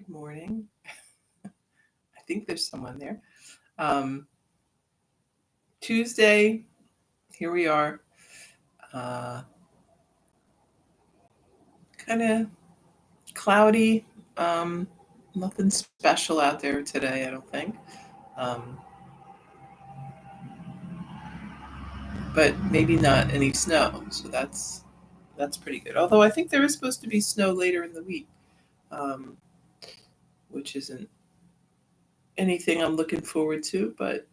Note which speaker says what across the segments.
Speaker 1: Morning. I think there's someone there. Um, Tuesday, here we are. Uh, kind of cloudy. Um, Nothing special out there today, I don't think. Um, but maybe not any snow, so that's pretty good. Although I think there is supposed to be snow later in the week, um, which isn't anything I'm looking forward to. But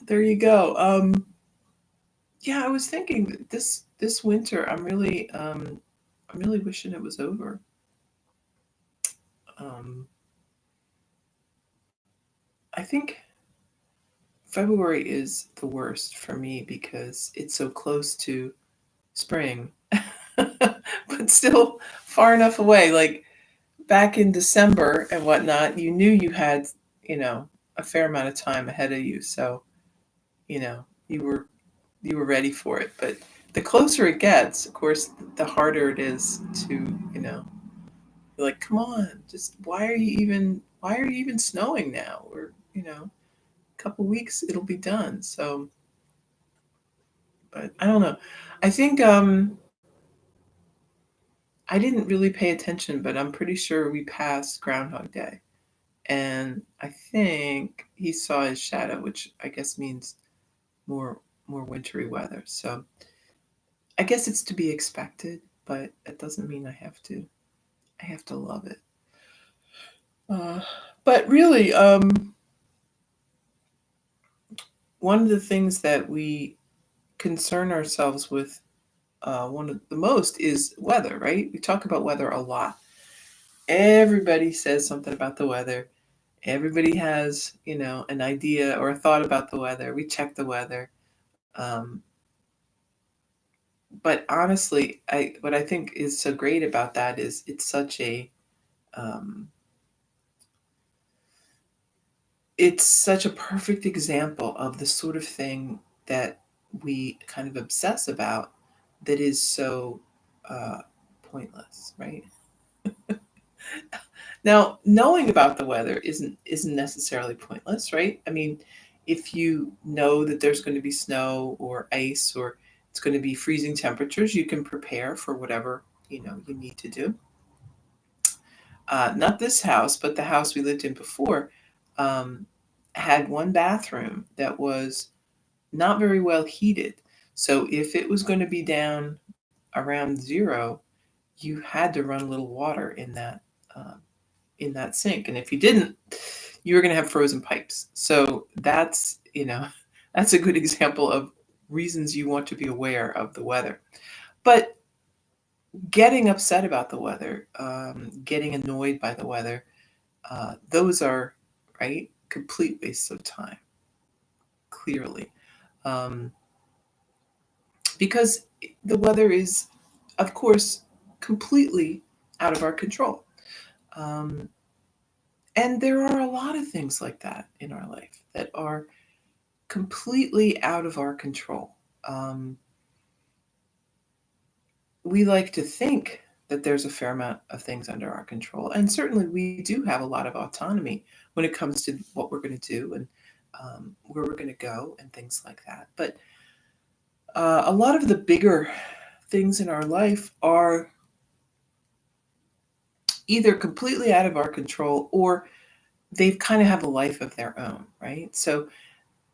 Speaker 1: there you go. Yeah, I was thinking that this winter, I'm really wishing it was over. Um, I think February is the worst for me because it's so close to spring, but still far enough away. Like back in December and whatnot, you knew you had, you know, a fair amount of time ahead of you. So, you know, you were you were ready for it. But the closer it gets, of course, the harder it is to, you know, be like, come on, just why are you even snowing now? Or, you know, couple weeks it'll be done. So, but I don't know. I think I didn't really pay attention, but I'm pretty sure we passed Groundhog Day, and I think he saw his shadow, which I guess means more more wintry weather. So I guess it's to be expected, but it doesn't mean I have to love it. Uh, but really, one of the things that we concern ourselves with one of the most is weather, right? We talk about weather a lot. Everybody says something about the weather. Everybody has, you know, an idea or a thought about the weather. We check the weather. Um, but honestly, what I think is so great about that is um, it's such a perfect example of the sort of thing that we kind of obsess about that is so uh, pointless, right? Now, knowing about the weather isn't necessarily pointless, right? I mean, if you know that there's going to be snow or ice or it's going to be freezing temperatures, you can prepare for whatever, you know, you need to do. Not this house, but the house we lived in before um, had one bathroom that was not very well heated. So if it was going to be down around zero, you had to run a little water um, in that sink, and if you didn't, you were going to have frozen pipes. So that's, you know, that's a good example of reasons you want to be aware of the weather. But getting upset about the weather, getting annoyed by the weather, those are, right, complete wastes of time, clearly, um, because the weather is, of course, completely out of our control. Um, and there are a lot of things like that in our life that are completely out of our control. Um, we like to think that there's a fair amount of things under our control, and certainly we do have a lot of autonomy when it comes to what we're going to do and where we're going to go and things like that. But a lot of the bigger things in our life are either completely out of our control or they kind of have a life of their own, right? So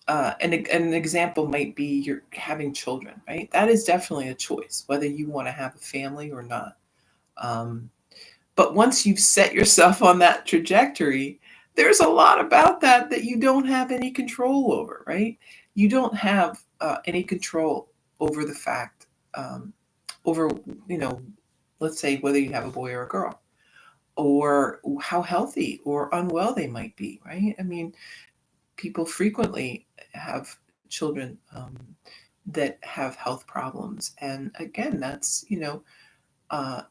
Speaker 1: an example might be you're having children, right? That is definitely a choice, whether you want to have a family or not. Um, but once you've set yourself on that trajectory, there's a lot about that you don't have any control over, right? You don't have any control over the fact, um, over, you know, let's say whether you have a boy or a girl, or how healthy or unwell they might be, right? I mean, people frequently have children that have health problems, and again, that's, you know, uh,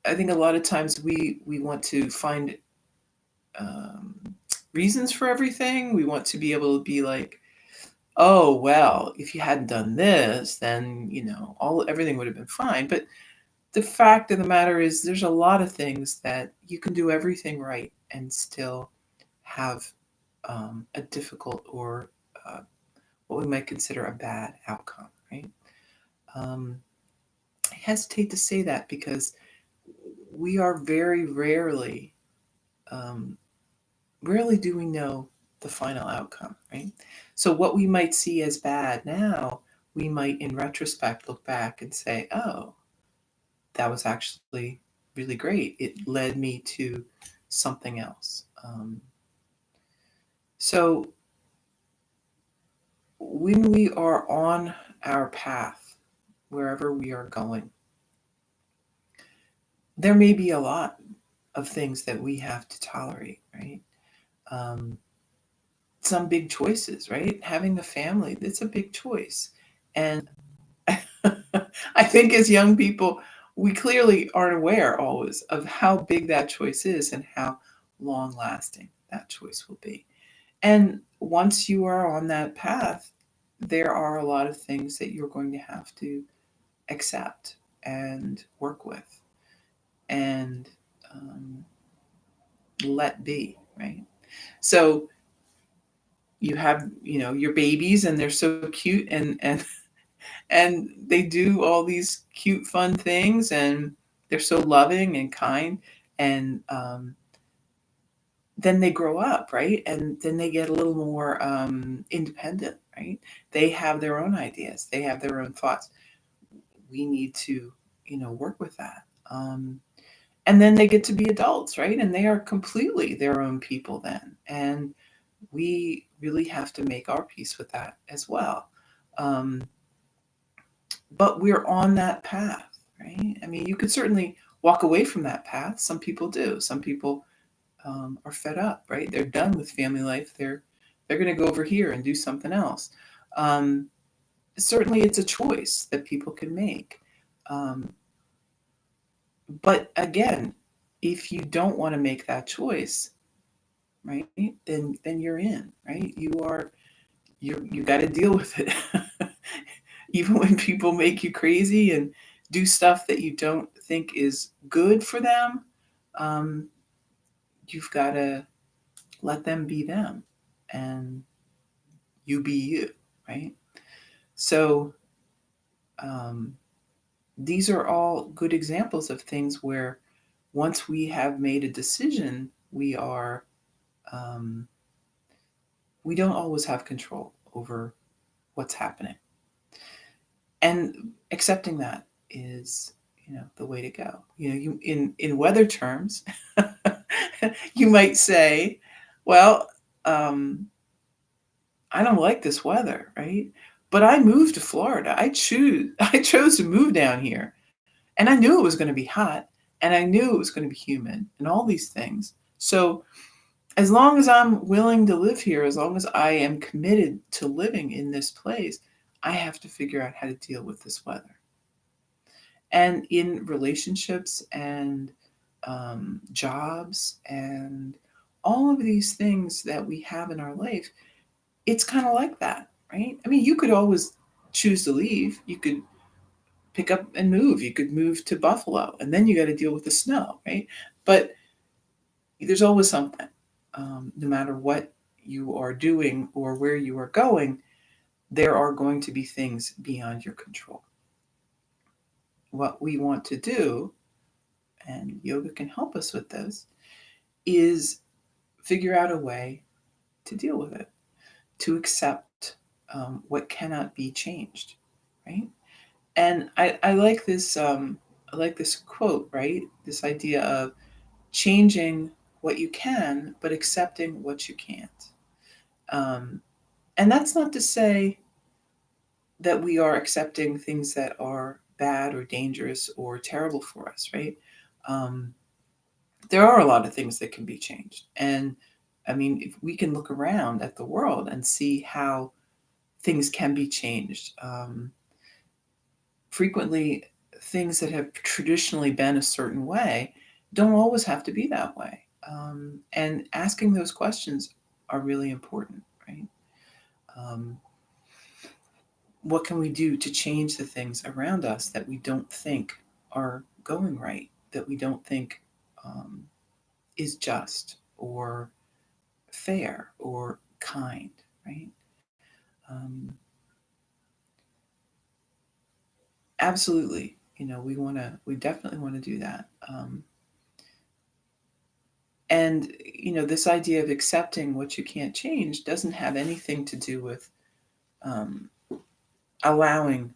Speaker 1: I think a lot of times we want to find um, reasons for everything. We want to be able to be like, oh well, if you hadn't done this, then, you know, all everything would have been fine. But the fact of the matter is there's a lot of things that you can do everything right and still have a difficult or uh, what we might consider a bad outcome, right? Um, I hesitate to say that because we are very um, rarely do we know the final outcome, right? So what we might see as bad now, we might in retrospect look back and say, oh, that was actually really great. It led me to something else. So when we are on our path, wherever we are going, there may be a lot of things that we have to tolerate, right? Um, some big choices, right? Having a family, that's a big choice. And I think as young people, we clearly aren't aware always of how big that choice is and how long lasting that choice will be. And once you are on that path, there are a lot of things that you're going to have to accept and work with and let be, right? So you have, your babies and they're so cute and they do all these cute, fun things and they're so loving and kind. And then they grow up, right? And then they get a little more independent, right? They have their own ideas, they have their own thoughts. We need to, work with that. And then they get to be adults, right? And they are completely their own people then. And we really have to make our peace with that as well. Um, but we're on that path, right? I mean, you could certainly walk away from that path. Some people do. Some people are fed up, right? They're done with family life. They're going to go over here and do something else. Um, Certainly, it's a choice that people can make. Um, but again, if you don't want to make that choice, right, then you're in, right? You got to deal with it. Even when people make you crazy and do stuff that you don't think is good for them, um, you've got to let them be them and you be you, right? So um, these are all good examples of things where once we have made a decision, um, we don't always have control over what's happening, and accepting that is, the way to go. You in weather terms, you might say, well, um, I don't like this weather, right? But I moved to Florida. I chose to move down here. And I knew it was going to be hot and I knew it was going to be humid and all these things. So as long as I'm willing to live here, as long as I am committed to living in this place, I have to figure out how to deal with this weather. And in relationships and jobs and all of these things that we have in our life, it's kind of like that, right? I mean, you could always choose to leave. You could pick up and move. You could move to Buffalo, and then you got to deal with the snow, right? But there's always something, no matter what you are doing or where you are going, there are going to be things beyond your control. What we want to do, and yoga can help us with this, is figure out a way to deal with it, to accept what cannot be changed, right? And I like this. I like this quote, right? This idea of changing what you can, but accepting what you can't. Um, and that's not to say that we are accepting things that are bad or dangerous or terrible for us, right? Um, there are a lot of things that can be changed. And I mean, if we can look around at the world and see how things can be changed. Frequently, things that have traditionally been a certain way don't always have to be that way. And asking those questions are really important, right? Um, what can we do to change the things around us that we don't think are going right, that we don't think is just or fair or kind, right? Um, Absolutely. We definitely want to do that. And, this idea of accepting what you can't change doesn't have anything to do with um, allowing,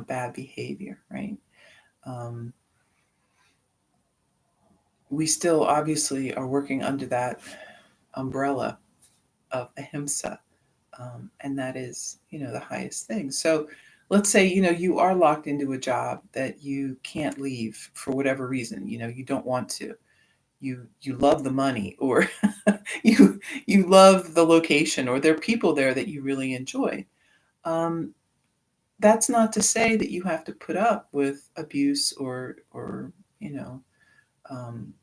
Speaker 1: bad behavior, right? Um, we still obviously are working under that umbrella of ahimsa, and that is, the highest thing. So let's say, you are locked into a job that you can't leave for whatever reason, you don't want to. You love the money, or you you love the location, or there are people there that you really enjoy. Um, that's not to say that you have to put up with abuse or you know um,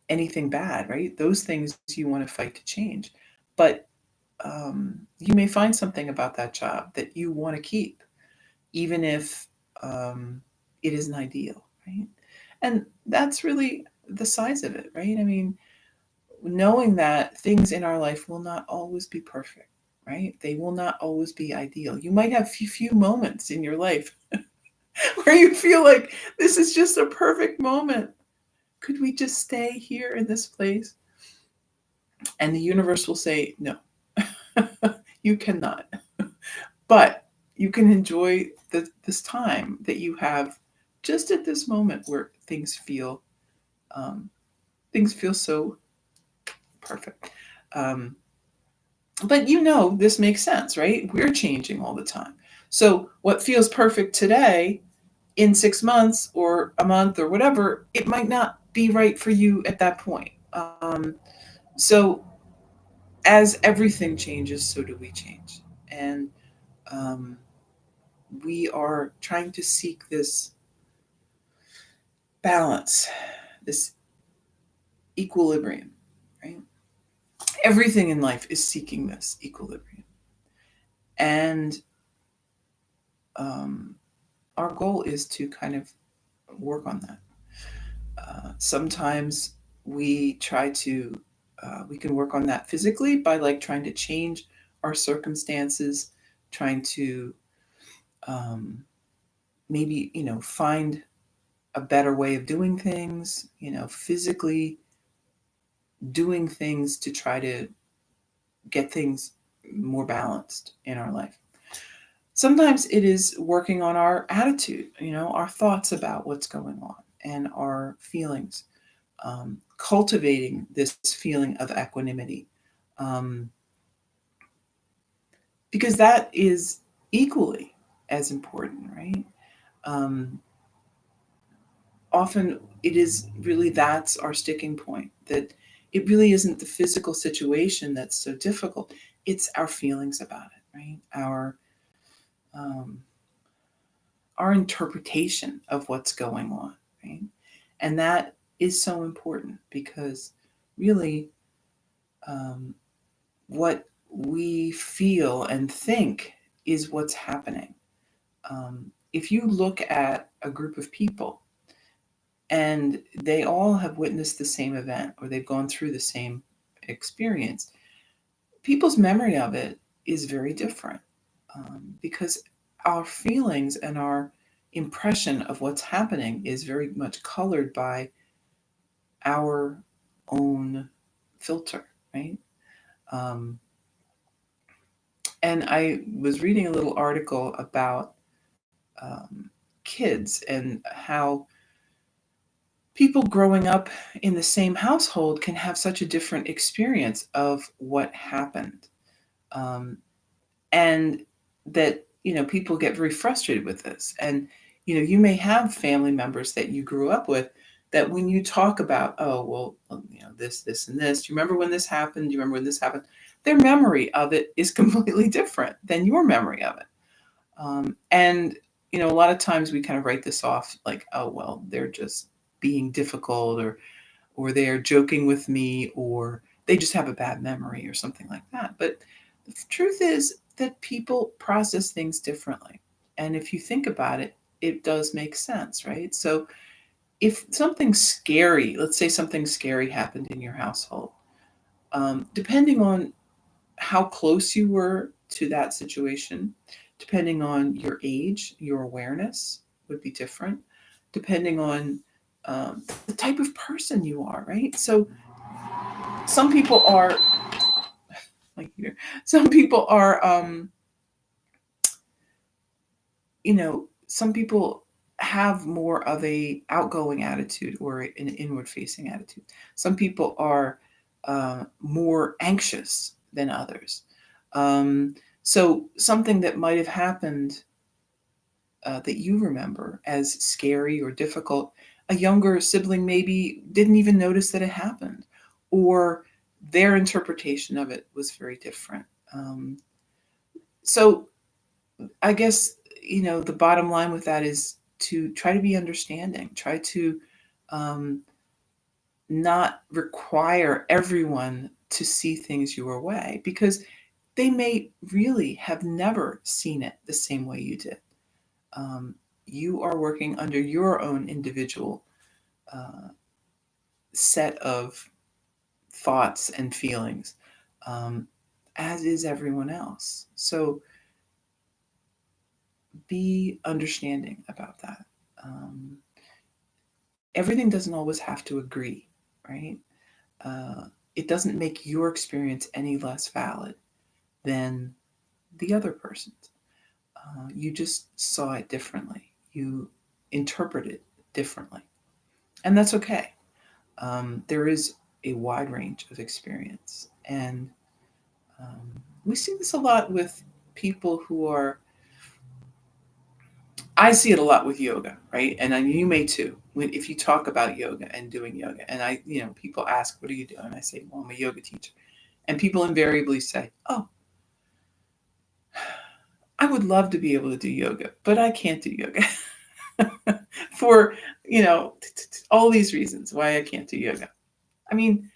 Speaker 1: anything bad, right? Those things you want to fight to change, but you may find something about that job that you want to keep, even if um, it isn't ideal, right? And that's really the size of it, right? I mean, knowing that things in our life will not always be perfect, right? They will not always be ideal. You might have few moments in your life where you feel like this is just a perfect moment. Could we just stay here in this place? And the universe will say, no, you cannot. But you can enjoy this time that you have just at this moment where um, things feel so perfect. Um, but this makes sense, right? We're changing all the time. So what feels perfect today, in 6 months or a month or whatever, it might not be right for you at that point. So as everything changes, so do we change. And um, we are trying to seek this balance, this equilibrium, right? Everything in life is seeking this equilibrium. And um, our goal is to kind of work on that. Sometimes we try to, we can work on that physically by like trying to change our circumstances, trying to um, maybe, find a better way of doing things, physically doing things to try to get things more balanced in our life. Sometimes it is working on our attitude, our thoughts about what's going on and our feelings, cultivating this feeling of equanimity, um, because that is equally as important, right? Um, Often it is really that's our sticking point, that it really isn't the physical situation that's so difficult, it's our feelings about it, right? Um, our interpretation of what's going on, right? And that is so important because really, um, what we feel and think is what's happening. If you look at a group of people and they all have witnessed the same event or they've gone through the same experience, people's memory of it is very different, because our feelings and our impression of what's happening is very much colored by our own filter, right? Um, and I was reading a little article about kids and how people growing up in the same household can have such a different experience of what happened. Um, and that, people get very frustrated with this. And, you may have family members that you grew up with that when you talk about, oh, well, this, and this, do you remember when this happened? Do you remember when this happened? Their memory of it is completely different than your memory of it. And a lot of times we kind of write this off like, oh well, they're just being difficult, or they are joking with me, or they just have a bad memory or something like that. But the truth is that people process things differently. And if you think about it, it does make sense, right? So if something scary, let's say something scary happened in your household, depending on how close you were to that situation, depending on your age, your awareness would be different, depending on the type of person you are, right? So some people are like here, some people are, some people have more of a outgoing attitude or an inward facing attitude. Some people are more anxious than others. So something that might have happened that you remember as scary or difficult, a younger sibling maybe didn't even notice that it happened, or their interpretation of it was very different. So I guess, the bottom line with that is to try to be understanding, try to um, not require everyone to see things your way, because they may really have never seen it the same way you did. Um, you are working under your own individual uh, set of thoughts and feelings, um, as is everyone else. So be understanding about that. Um, Everything doesn't always have to agree, right? Uh, it doesn't make your experience any less valid than the other person's. You just saw it differently. You interpret it differently. And that's okay. There is a wide range of experience. And we see this a lot with people who are, I see it a lot with yoga, right? And then you may too. If you talk about yoga and doing yoga, and people ask, "What are you doing?" I say, "Well, I'm a yoga teacher," and people invariably say, "Oh, I would love to be able to do yoga, but I can't do yoga for all these reasons why I can't do yoga." I mean,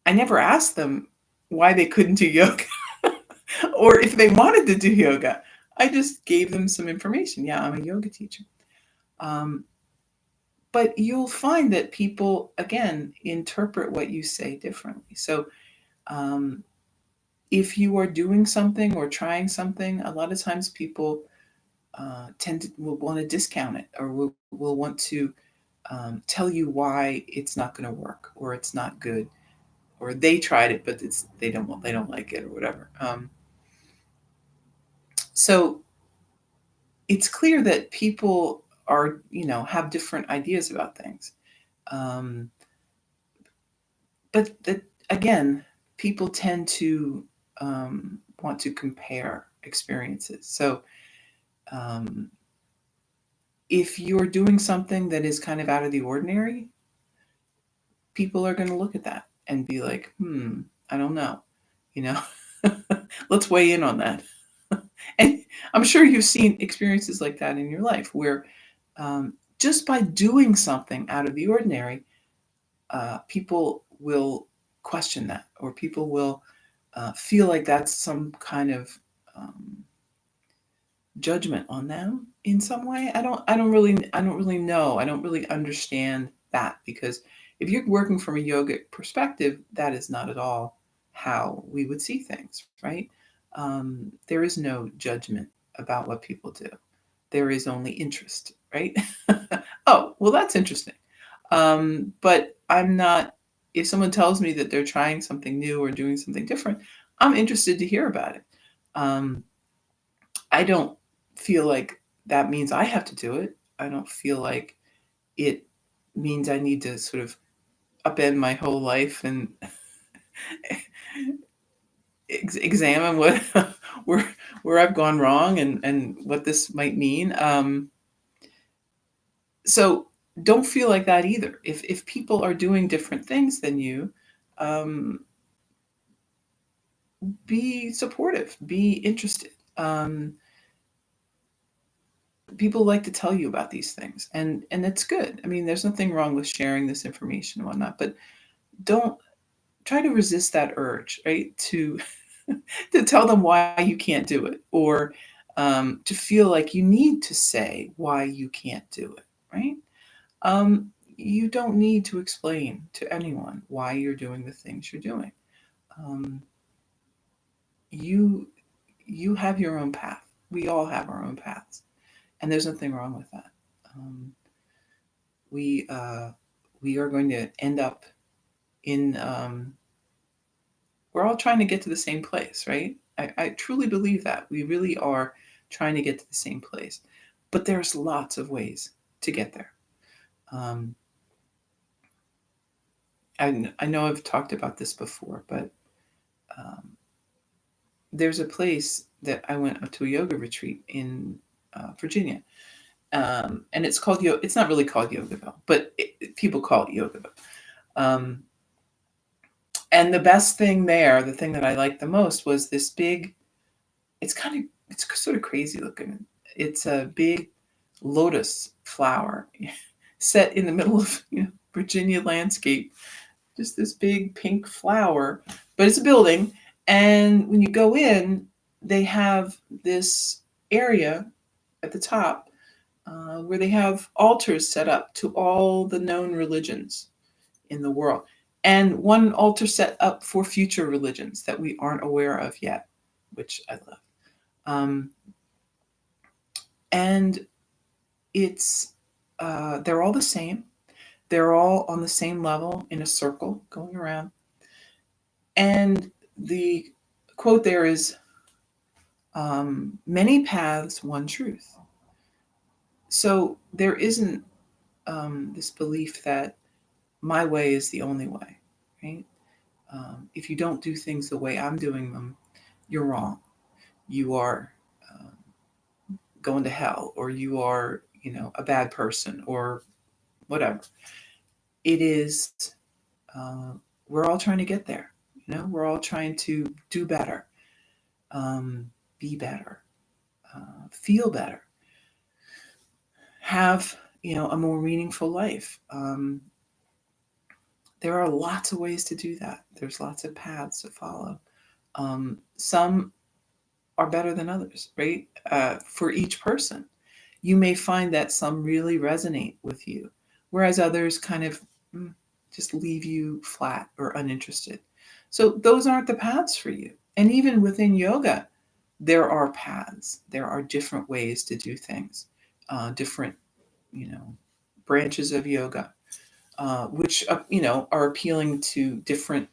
Speaker 1: I never asked them why they couldn't do yoga or if they wanted to do yoga. I just gave them some information. Yeah, I'm a yoga teacher. Um, but you'll find that people, again, interpret what you say differently. So um, if you are doing something or trying something, a lot of times people will want to discount it, or will want to tell you why it's not going to work, or it's not good, or they tried it but they don't like it, or whatever. So it's clear that people are, have different ideas about things. Um, but that, again, people tend to want to compare experiences. So um, if you're doing something that is kind of out of the ordinary, people are going to look at that and be like, I don't know, you know, let's weigh in on that. And I'm sure you've seen experiences like that in your life where just by doing something out of the ordinary, people will question that, or people will feel like that's some kind of um, judgment on them in some way. I don't really know. I don't really understand that, because if you're working from a yogic perspective, that is not at all how we would see things, right? There is no judgment about what people do. There is only interest, right? Oh, well, that's interesting. But I'm not, if someone tells me that they're trying something new or doing something different, I'm interested to hear about it. Um, I don't feel like that means I have to do it. I don't feel like it means I need to sort of upend my whole life and examine what where where I've gone wrong, and what this might mean. So don't feel like that either. If people are doing different things than you, um, be supportive, be interested. Um, People like to tell you about these things, and it's good. I mean, there's nothing wrong with sharing this information and whatnot, but don't try to resist that urge, right? To to tell them why you can't do it, or to feel like you need to say why you can't do it, right? You don't need to explain to anyone why you're doing the things you're doing. Um, you you have your own path. We all have our own paths, and there's nothing wrong with that. Um, we we are going to end up in. We're all trying to get to the same place, right? I truly believe that we really are trying to get to the same place, but there's lots of ways to get there. Um, I know I've talked about this before, but um, there's a place that I went to a yoga retreat in Virginia, and it's called It's not really called Yogaville, but people call it Yogaville. And the best thing there, the thing that I liked the most, was this big. It's sort of crazy looking. It's a big lotus flower set in the middle of Virginia landscape. Just this big pink flower, but it's a building. And when you go in, they have this area at the top where they have altars set up to all the known religions in the world, and one altar set up for future religions that we aren't aware of yet, which I love. And it's they're all the same. They're all on the same level in a circle going around. And the quote there is, many paths, one truth. So there isn't this belief that my way is the only way, right? If you don't do things the way I'm doing them, you're wrong. You are going to hell, or you are, a bad person, or whatever. It is, we're all trying to get there. We're all trying to do better, be better, feel better, have, a more meaningful life. There are lots of ways to do that. There's lots of paths to follow. Some are better than others, right? For each person. You may find that some really resonate with you, whereas others kind of just leave you flat or uninterested. So those aren't the paths for you. And even within yoga, there are paths. There are different ways to do things, different, branches of yoga, which are appealing to different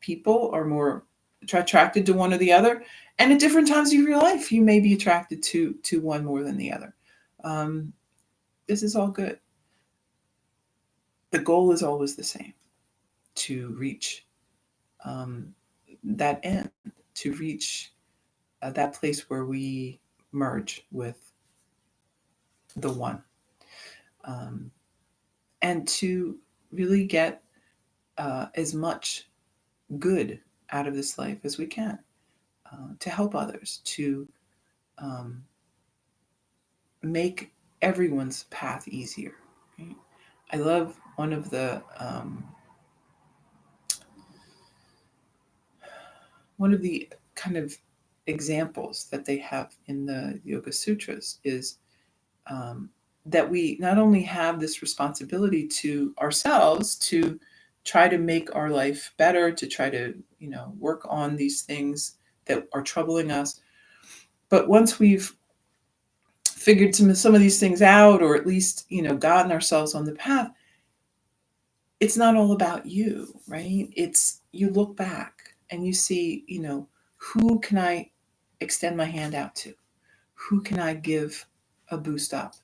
Speaker 1: people, are more attracted to one or the other. And at different times of your life, you may be attracted to one more than the other. This is all good. The goal is always the same: to reach that end, to reach that place where we merge with the one, and to really get as much good out of this life as we can, to help others, to make everyone's path easier. Right? I love one of the kind of examples that they have in the Yoga Sutras is that we not only have this responsibility to ourselves to try to make our life better, to try to work on these things that are troubling us, but once we've figured some of these things out, or at least gotten ourselves on the path, it's not all about you, right? It's, you look back and you see, who can I extend my hand out to? Who can I give a boost up?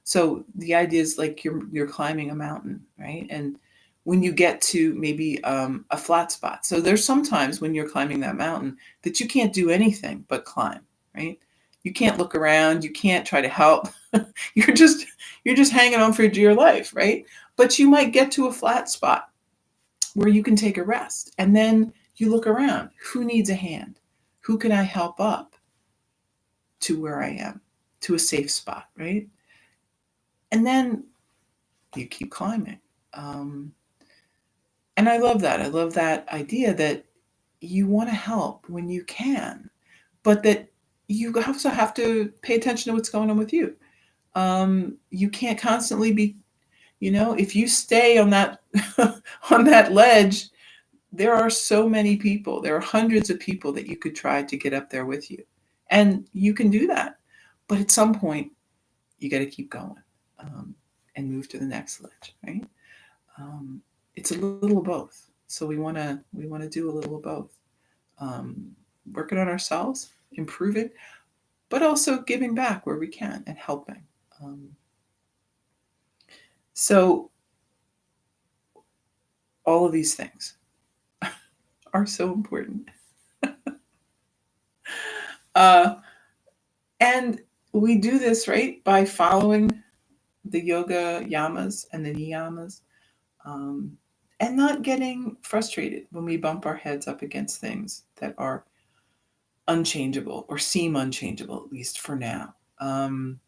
Speaker 1: So the idea is like you're climbing a mountain, right? And when you get to maybe a flat spot, so there's sometimes when you're climbing that mountain that you can't do anything but climb, right? You can't look around, you can't try to help. you're just hanging on for dear life, right? But you might get to a flat spot where you can take a rest, and then you look around. Who needs a hand? Who can I help up to where I am, to a safe spot, right? And then you keep climbing. And I love that. I love that idea that you want to help when you can, but that you also have to pay attention to what's going on with you. You can't constantly be, if you stay on that on that ledge, there are so many people. There are hundreds of people that you could try to get up there with you, and you can do that. But at some point, you got to keep going, and move to the next ledge, right? Um, it's a little of both. So we want to do a little of both. Um, Working on ourselves, improving, but also giving back where we can and helping. Um, so all of these things are so important. Uh, and we do this, right, by following the yoga yamas and the niyamas, um, and not getting frustrated when we bump our heads up against things that are unchangeable or seem unchangeable, at least for now. Um,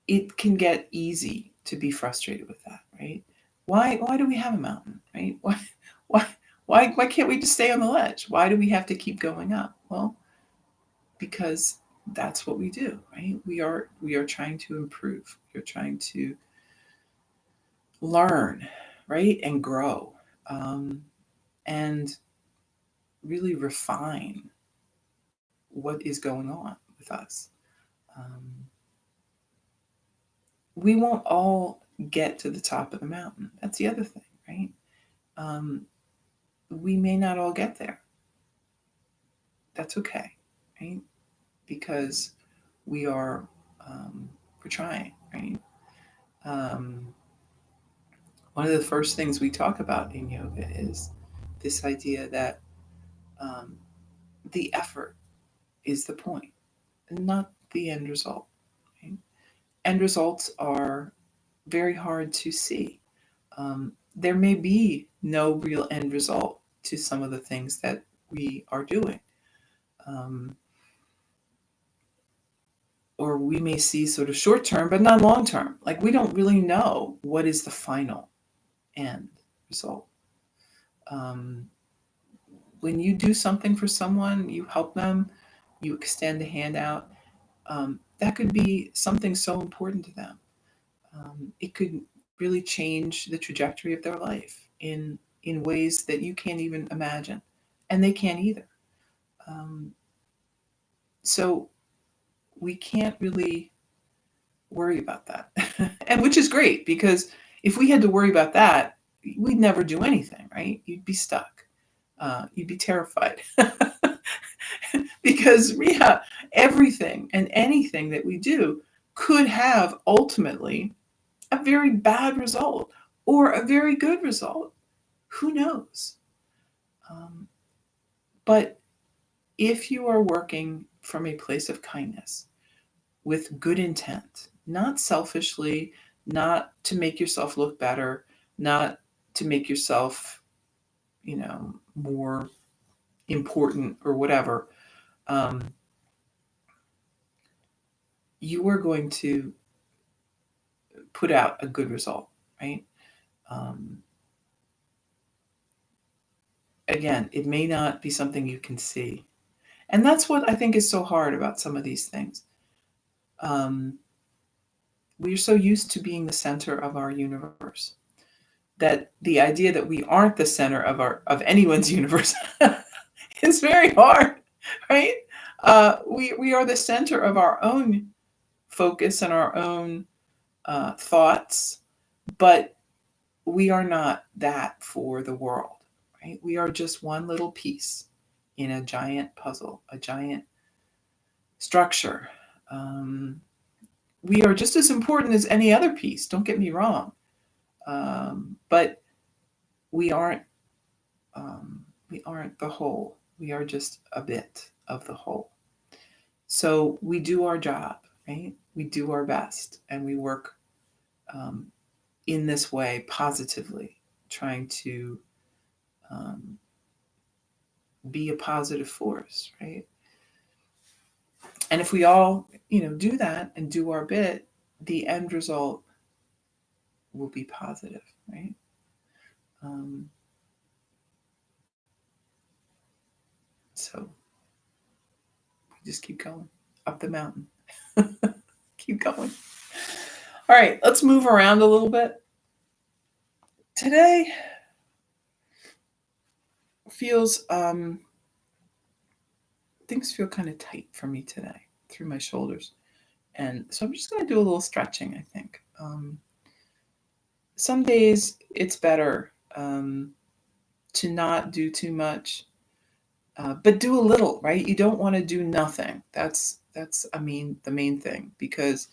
Speaker 1: it can get easy to be frustrated with that, right? Why do we have a mountain, right? Why why can't we just stay on the ledge? Why do we have to keep going up? Well, because that's what we do, right? We are trying to improve. We're trying to learn, right, and grow, um, and really refine what is going on with us. Um, we won't all get to the top of the mountain. That's the other thing, right? Um, we may not all get there. That's okay, right? Because we are we're trying, right? Um, One of the first things we talk about in yoga is this idea that um, the effort is the point, not the end result. Right? End results are very hard to see. There may be no real end result to some of the things that we are doing. Um, or we may see sort of short term, but not long term. Like we don't really know what is the final end result. Um, when you do something for someone, you help them, you extend a hand out, that could be something so important to them. It could really change the trajectory of their life in ways that you can't even imagine, and they can't either. Um, so we can't really worry about that, and which is great because if we had to worry about that, we'd never do anything, right? You'd be stuck. You'd be terrified because everything and anything that we do could have ultimately a very bad result or a very good result. Who knows? Um, but if you are working from a place of kindness with good intent, not selfishly, not to make yourself look better, not to make yourself, more important or whatever, um, you are going to put out a good result, right? Um, Again, it may not be something you can see. And that's what I think is so hard about some of these things. Um, we're so used to being the center of our universe that the idea that we aren't the center of anyone's universe is very hard, right? We are the center of our own focus and our own thoughts, but we are not that for the world, right? We are just one little piece in a giant puzzle, a giant structure. Um, we are just as important as any other piece. Don't get me wrong, but we aren't. We aren't the whole. We are just a bit of the whole. So we do our job, right? We do our best, and we work um, in this way positively, trying to um, be a positive force, right? And if we all, do that and do our bit, the end result will be positive, right? Um, so we just keep going. up the mountain. Keep going. All right, let's move around a little bit. Today feels, things feel kind of tight for me today through my shoulders. And so I'm just going to do a little stretching, I think. Some days it's better to not do too much, but do a little, right? You don't want to do nothing. That's the main thing, because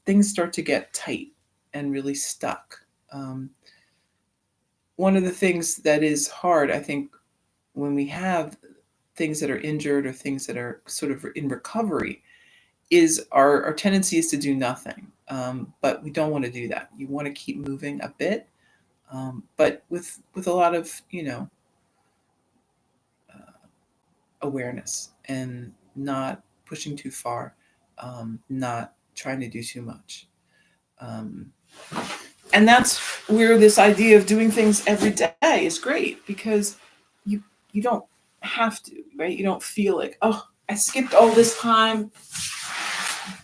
Speaker 1: things start to get tight and really stuck. One of the things that is hard, I think, when we have things that are injured or things that are sort of in recovery, is our tendency is to do nothing. But we don't want to do that. You want to keep moving a bit, but with a lot of, awareness, and not pushing too far, not trying to do too much. And that's where this idea of doing things every day is great, because you don't have to, right? You don't feel like, oh, I skipped all this time,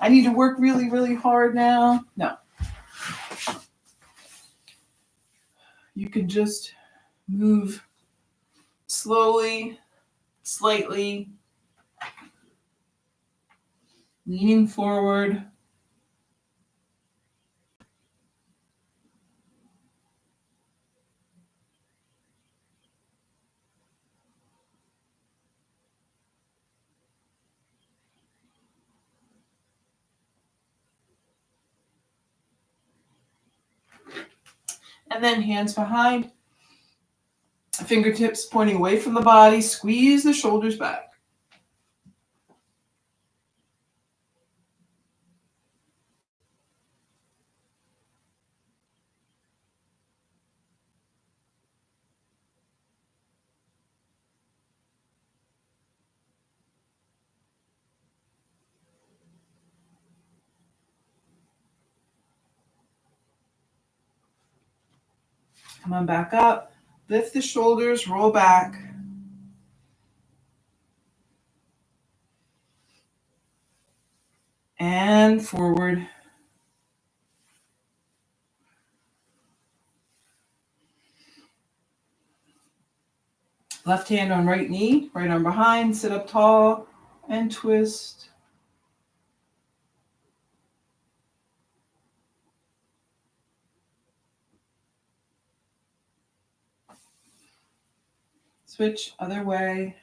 Speaker 1: I need to work really, really hard now. No. You can just move slowly, slightly, leaning forward. And then hands behind, fingertips pointing away from the body, squeeze the shoulders back. Come on back up. Lift the shoulders, roll back. And forward. Left hand on right knee, right arm behind, sit up tall and twist. Switch other way.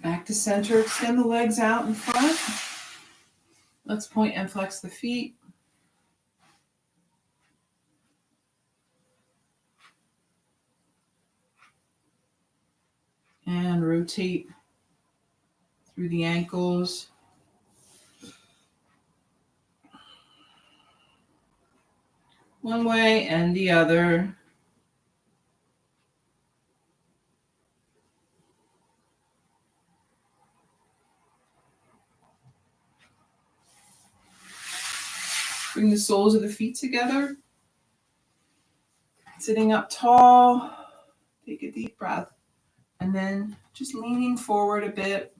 Speaker 1: Back to center, extend the legs out in front. Let's point and flex the feet. And rotate through the ankles. One way and the other. Bring the soles of the feet together. Sitting up tall. Take a deep breath. And then just leaning forward a bit.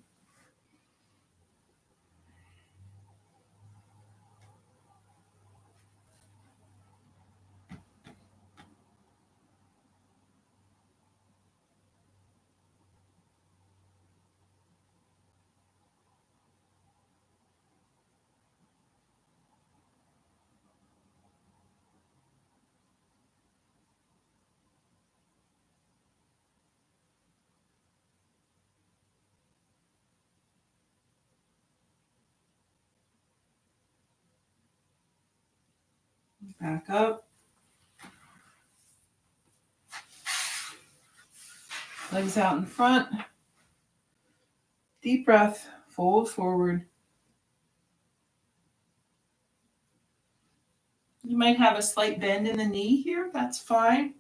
Speaker 1: Back up. Legs out in front. Deep breath. Fold forward. You might have a slight bend in the knee here. That's fine.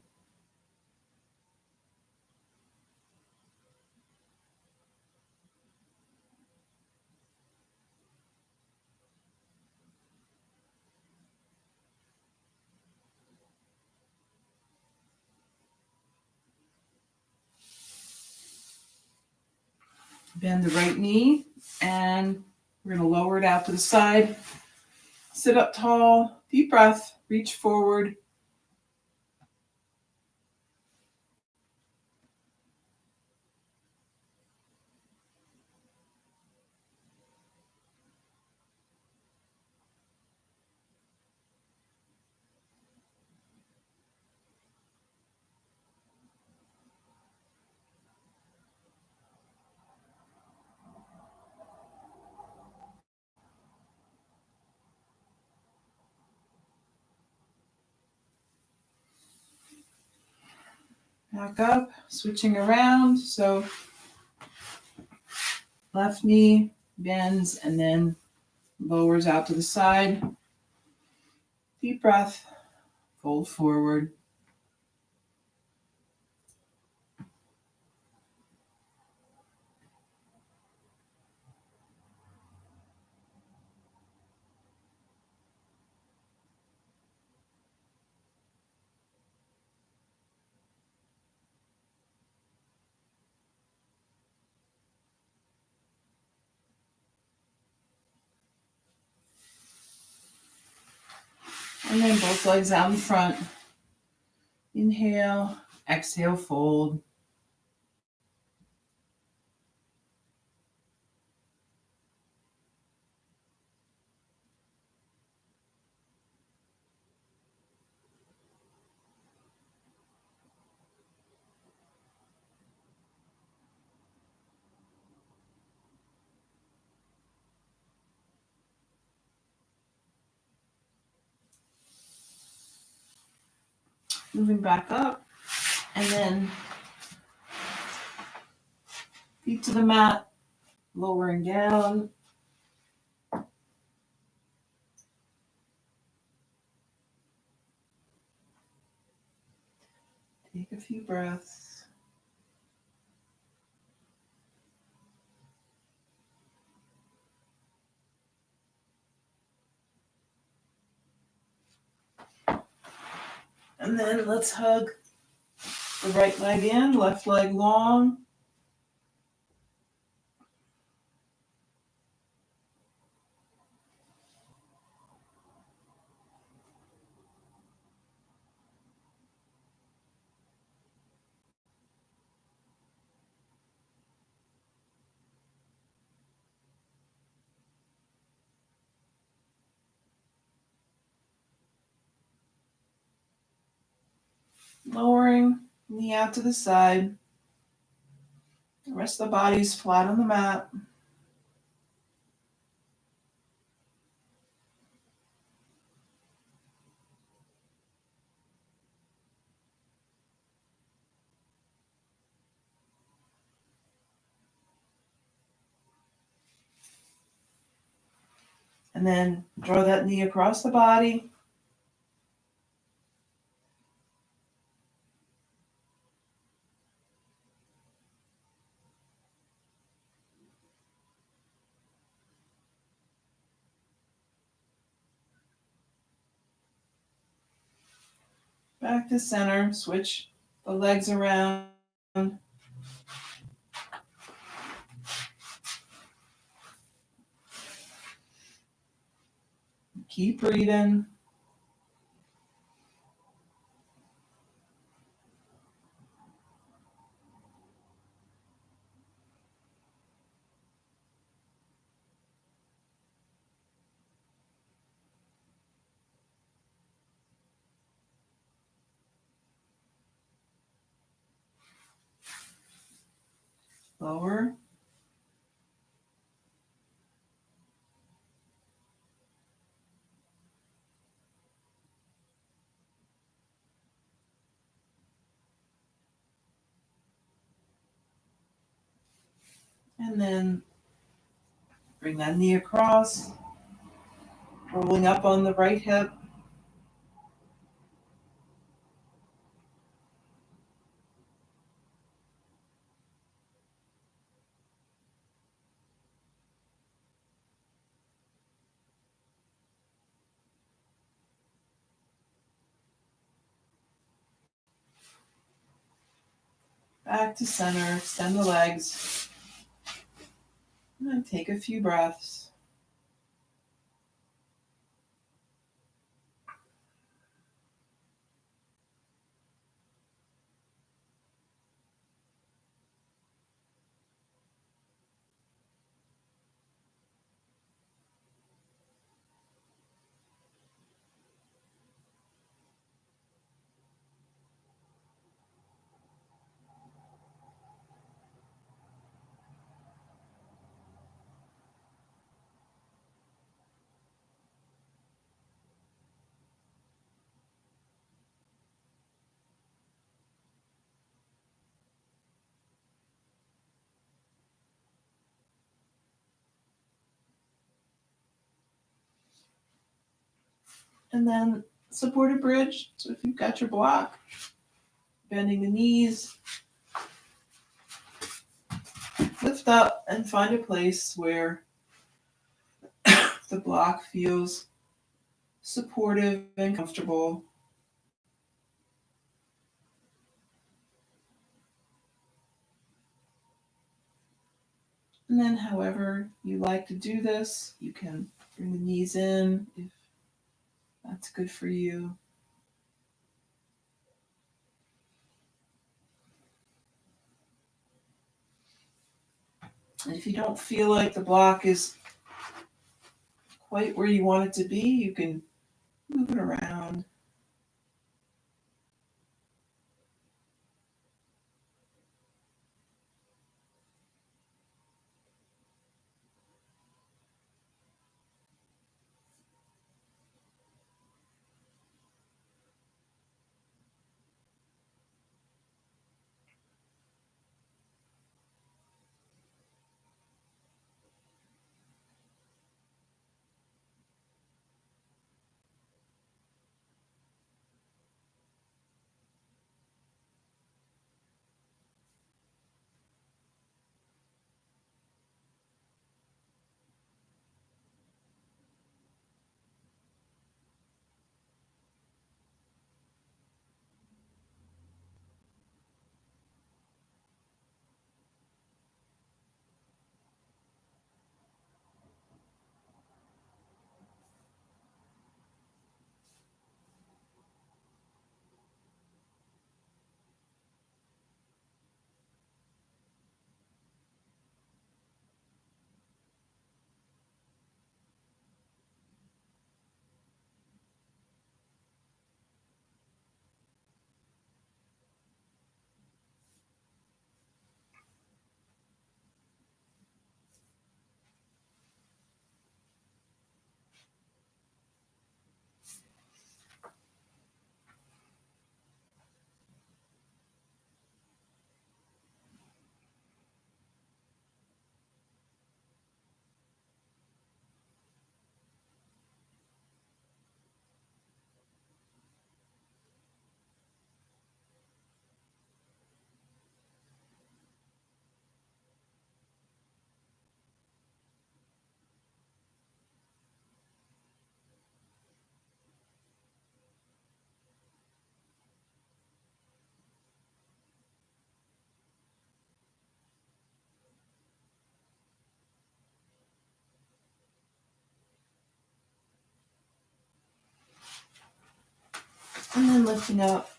Speaker 1: Bend the right knee, and we're going to lower it out to the side. Sit up tall, deep breath, reach forward. Back up, switching around. So left knee bends and then lowers out to the side. Deep breath, fold forward. And then both legs out in front. Inhale, exhale, fold. Moving back up, and then feet to the mat, lowering down. Take a few breaths. And then let's hug the right leg in, left leg long. Lowering, knee out to the side. The rest of the body's flat on the mat. And then draw that knee across the body. Back to center. Switch the legs around. Keep breathing. Lower. And then bring that knee across, rolling up on the right hip. Back to center. Extend the legs. And take a few breaths. And then supported bridge. So if you've got your block, bending the knees, lift up and find a place where the block feels supportive and comfortable. And then, however you like to do this, you can bring the knees in if that's good for you. And if you don't feel like the block is quite where you want it to be, you can move it around. And then lifting up,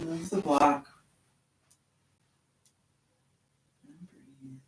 Speaker 1: move the block. And breathe.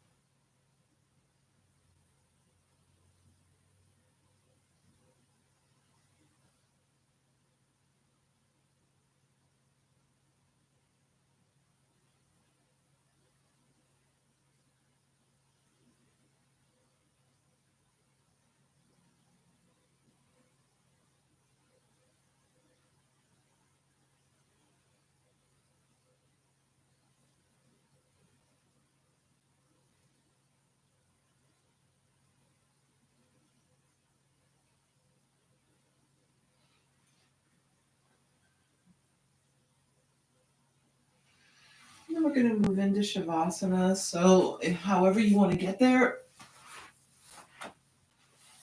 Speaker 1: And then we're going to move into Shavasana. So, however you want to get there,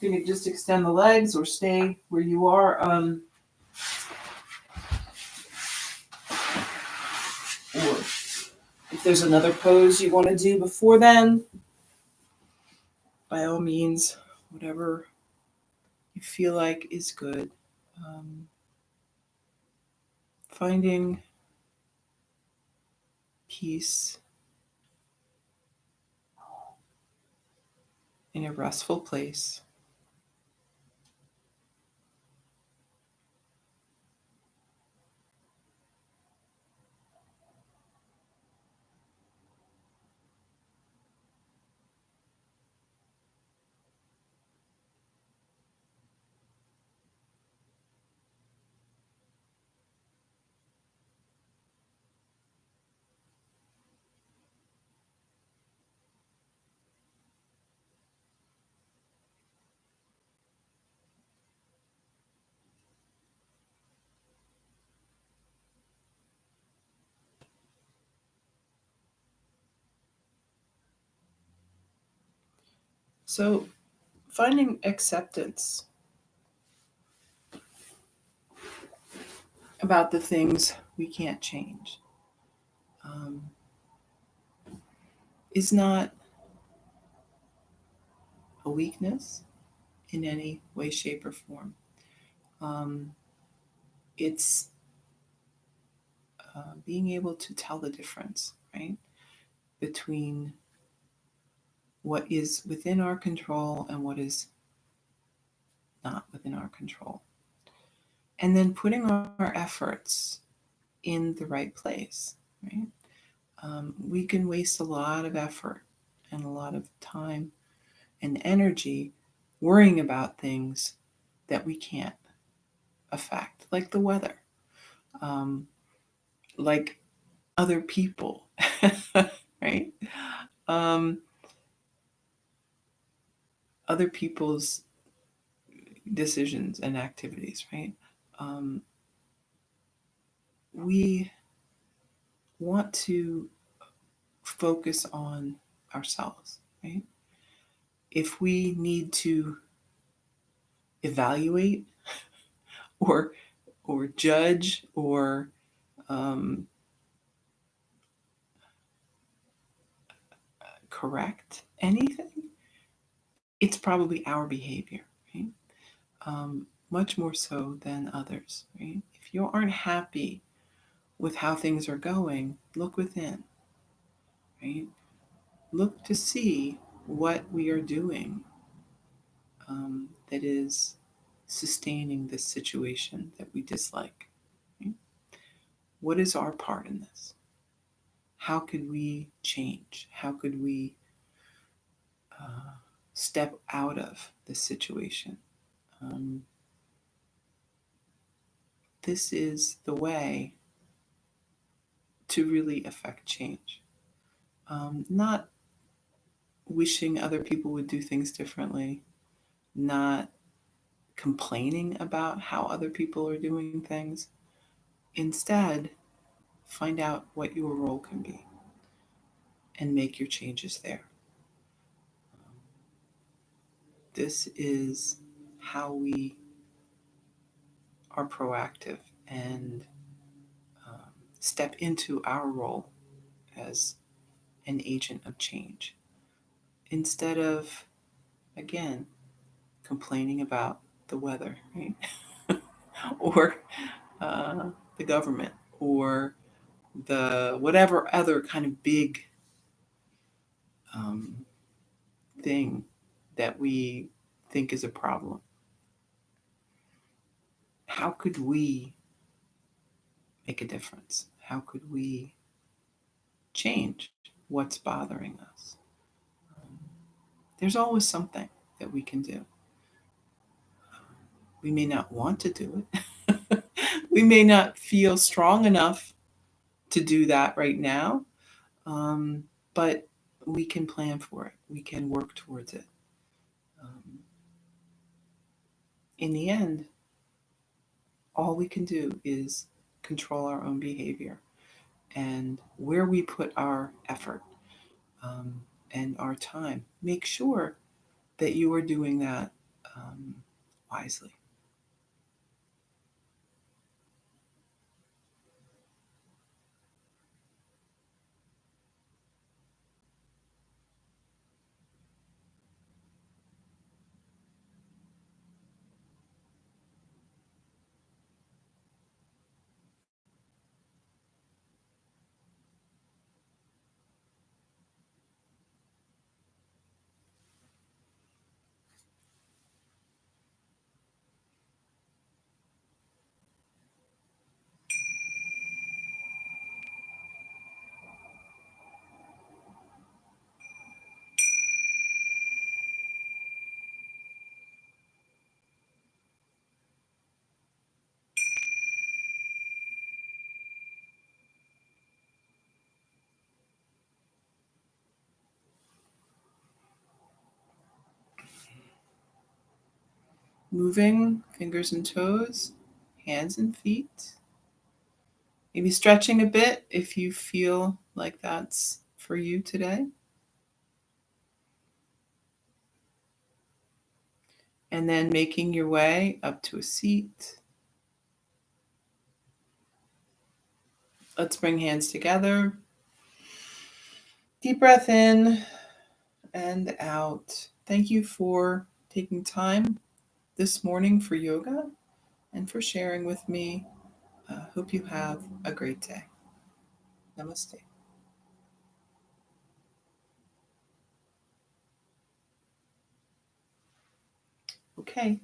Speaker 1: you can just extend the legs or stay where you are. Or if
Speaker 2: there's another pose you want to do before then,
Speaker 1: by all means, whatever you feel like is good. Finding peace in a restful place. So, finding acceptance about the things we can't change um, is not a weakness in any way, shape, or form. Um, it's being able to tell the difference, right, between what is within our control and what is not within our control. And then putting our efforts in the right place, right? We can waste a lot of effort and a lot of time and energy worrying about things that we can't affect, like the weather, um, like other people, right? Um, other people's decisions and activities, right? Um, we want to focus on ourselves, right? If we need to evaluate or judge or um, correct anything, it's probably our behavior, right? Much more so than others, right? If you aren't happy with how things are going, look within, right? Look to see what we are doing that is sustaining this situation that we dislike. Right? What is our part in this? How could we change? How could we uh, step out of this situation? Um, this is the way to really affect change. Not wishing other people would do things differently, not complaining about how other people are doing things. Instead, find out what your role can be and make your changes there. This is how we are proactive and um, step into our role as an agent of change instead of, again, complaining about the weather, right? or uh, the government or the whatever other kind of big um, thing that we think is a problem. How could we make a difference? How could we change what's bothering us? There's always something that we can do. We may not want to do it. We may not feel strong enough to do that right now, um, but we can plan for it. We can work towards it. Um, in the end, all we can do is control our own behavior and where we put our effort um, and our time. Make sure that you are doing that wisely. moving fingers and toes, hands and feet. Maybe stretching a bit if you feel like that's for you today. And then making your way up to a seat. Let's bring hands together. Deep breath in and out. Thank you for taking time this morning for yoga and for sharing with me. Hope you have a great day. Namaste. Okay.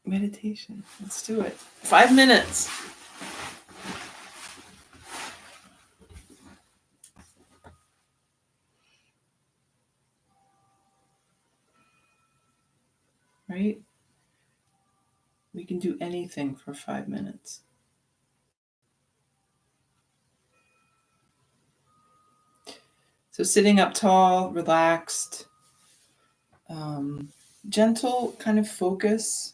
Speaker 1: Meditation. Let's do it. 5 minutes. Right? We can do anything for 5 minutes. So sitting up tall, relaxed, gentle kind of focus.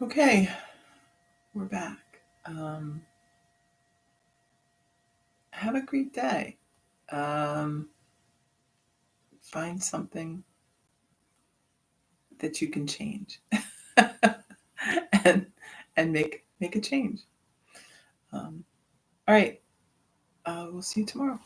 Speaker 1: Okay, we're back. Have a great day. Find something that you can change and make a change. All right. We'll see you tomorrow.